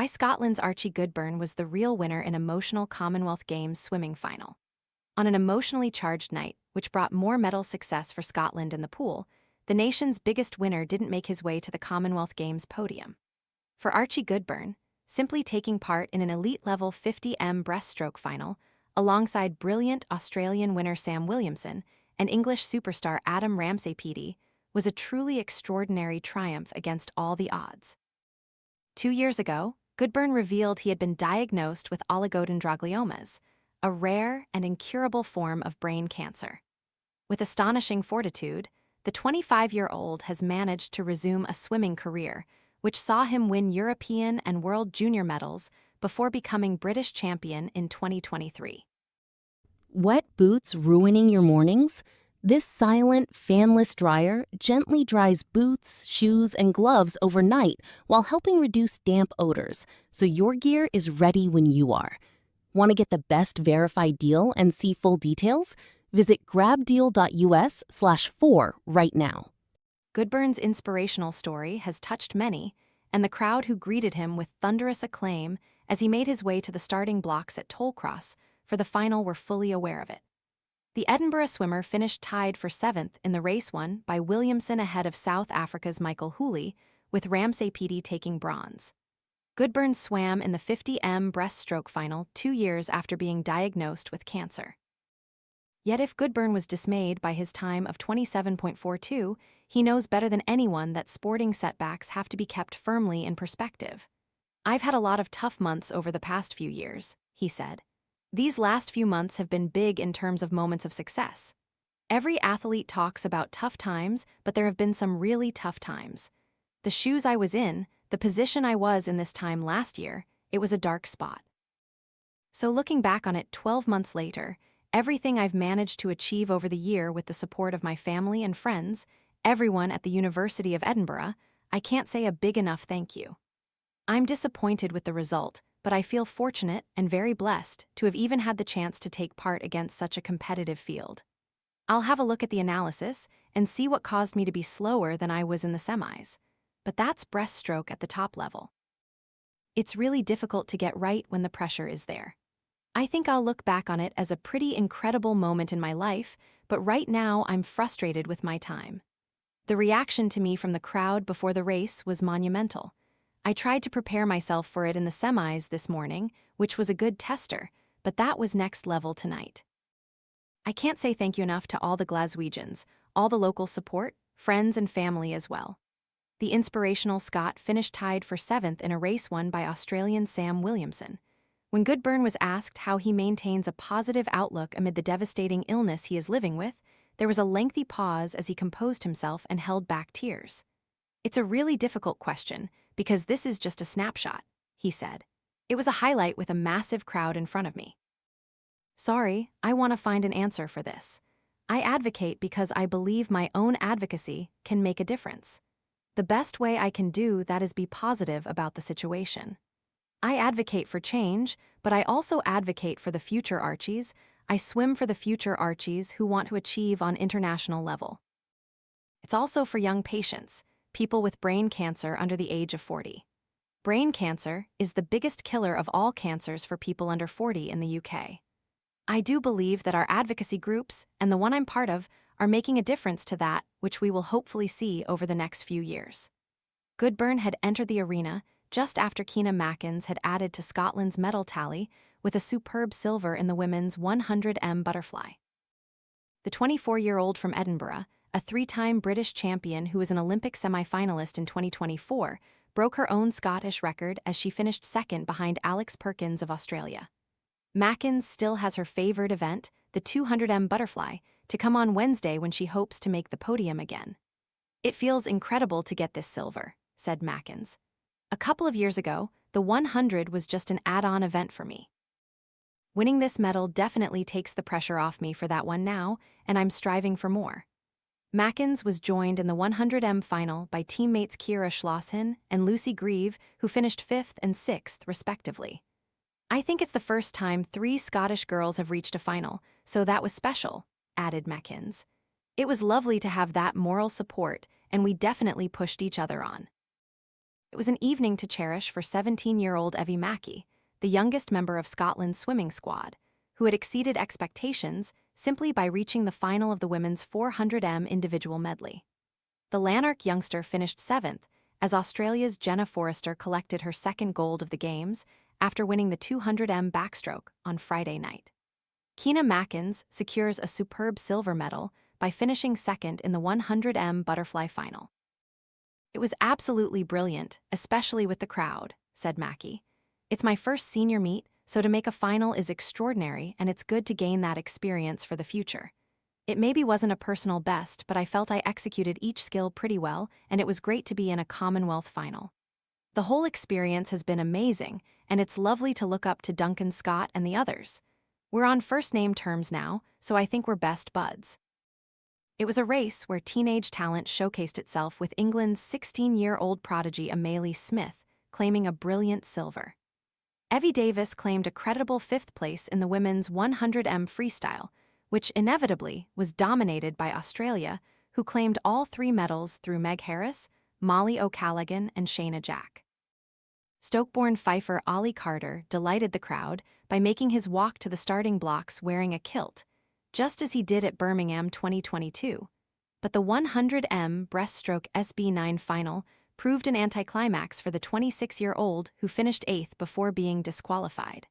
Why Scotland's Archie Goodburn was the real winner in emotional Commonwealth Games swimming final. On an emotionally charged night, which brought more medal success for Scotland in the pool, the nation's biggest winner didn't make his way to the Commonwealth Games podium. For Archie Goodburn, simply taking part in an elite-level 50m breaststroke final, alongside brilliant Australian winner Sam Williamson and English superstar Adam Ramsay-Peaty, was a truly extraordinary triumph against all the odds. 2 years ago, Goodburn revealed he had been diagnosed with oligodendrogliomas, a rare and incurable form of brain cancer. With astonishing fortitude, the 25-year-old has managed to resume a swimming career, which saw him win European and World Junior medals before becoming British champion in 2023. Wet boots ruining your mornings? This silent, fanless dryer gently dries boots, shoes, and gloves overnight while helping reduce damp odors, so your gear is ready when you are. Want to get the best verified deal and see full details? Visit grabdeal.us/4 right now. Goodburn's inspirational story has touched many, and the crowd who greeted him with thunderous acclaim as he made his way to the starting blocks at Tollcross for the final were fully aware of it. The Edinburgh swimmer finished tied for 7th in the race won by Williamson ahead of South Africa's Michael Hooley, with Ramsay-Peaty taking bronze. Goodburn swam in the 50m breaststroke final 2 years after being diagnosed with cancer. Yet if Goodburn was dismayed by his time of 27.42, he knows better than anyone that sporting setbacks have to be kept firmly in perspective. "I've had a lot of tough months over the past few years," he said. "These last few months have been big in terms of moments of success. Every athlete talks about tough times, but there have been some really tough times. The shoes I was in, the position I was in this time last year, it was a dark spot. So looking back on it 12 months later, everything I've managed to achieve over the year with the support of my family and friends, everyone at the University of Edinburgh, I can't say a big enough thank you. I'm disappointed with the result, but I feel fortunate and very blessed to have even had the chance to take part against such a competitive field. I'll have a look at the analysis and see what caused me to be slower than I was in the semis. But that's breaststroke at the top level. It's really difficult to get right when the pressure is there. I think I'll look back on it as a pretty incredible moment in my life, but right now I'm frustrated with my time. The reaction to me from the crowd before the race was monumental. I tried to prepare myself for it in the semis this morning, which was a good tester, but that was next level tonight. I can't say thank you enough to all the Glaswegians, all the local support, friends and family as well." The inspirational Scot finished tied for 7th in a race won by Australian Sam Williamson. When Goodburn was asked how he maintains a positive outlook amid the devastating illness he is living with, there was a lengthy pause as he composed himself and held back tears. "It's a really difficult question, because this is just a snapshot," he said. "It was a highlight with a massive crowd in front of me. Sorry, I want to find an answer for this. I advocate because I believe my own advocacy can make a difference. The best way I can do that is be positive about the situation. I advocate for change, but I also advocate for the future Archies. I swim for the future Archies who want to achieve on international level. It's also for young patients, people with brain cancer under the age of 40. Brain cancer is the biggest killer of all cancers for people under 40 in the UK. I do believe that our advocacy groups, and the one I'm part of, are making a difference to that, which we will hopefully see over the next few years." Goodburn had entered the arena just after Keena Mackins had added to Scotland's medal tally with a superb silver in the women's 100m butterfly. The 24-year-old from Edinburgh, a 3-time British champion who was an Olympic semi-finalist in 2024, broke her own Scottish record as she finished 2nd behind Alex Perkins of Australia. Mackins still has her favoured event, the 200m butterfly, to come on Wednesday when she hopes to make the podium again. "It feels incredible to get this silver," said Mackins. "A couple of years ago, the 100 was just an add-on event for me. Winning this medal definitely takes the pressure off me for that one now, and I'm striving for more." Mackins was joined in the 100m final by teammates Ciara Schlossin and Lucy Grieve, who finished 5th and 6th respectively. "I think it's the first time 3 Scottish girls have reached a final, so that was special," added Mackins. "It was lovely to have that moral support, and we definitely pushed each other on." It was an evening to cherish for 17-year-old Evie Mackey, the youngest member of Scotland's swimming squad, who had exceeded expectations simply by reaching the final of the women's 400m individual medley. The Lanark youngster finished 7th, as Australia's Jenna Forrester collected her second gold of the Games after winning the 200m backstroke on Friday night. Keena Mackins secures a superb silver medal by finishing 2nd in the 100m butterfly final. "It was absolutely brilliant, especially with the crowd," said Mackey. "It's my first senior meet, so to make a final is extraordinary, and it's good to gain that experience for the future. It maybe wasn't a personal best, but I felt I executed each skill pretty well, and it was great to be in a Commonwealth final. The whole experience has been amazing, and it's lovely to look up to Duncan Scott and the others. We're on first-name terms now, so I think we're best buds." It was a race where teenage talent showcased itself, with England's 16-year-old prodigy Amelie Smith claiming a brilliant silver. Evie Davis claimed a creditable 5th place in the women's 100m freestyle, which inevitably was dominated by Australia, who claimed all 3 medals through Meg Harris, Molly O'Callaghan, and Shayna Jack. Stoke-born fifer Ollie Carter delighted the crowd by making his walk to the starting blocks wearing a kilt, just as he did at Birmingham 2022. But the 100m breaststroke SB9 final proved an anticlimax for the 26-year-old who finished 8th before being disqualified.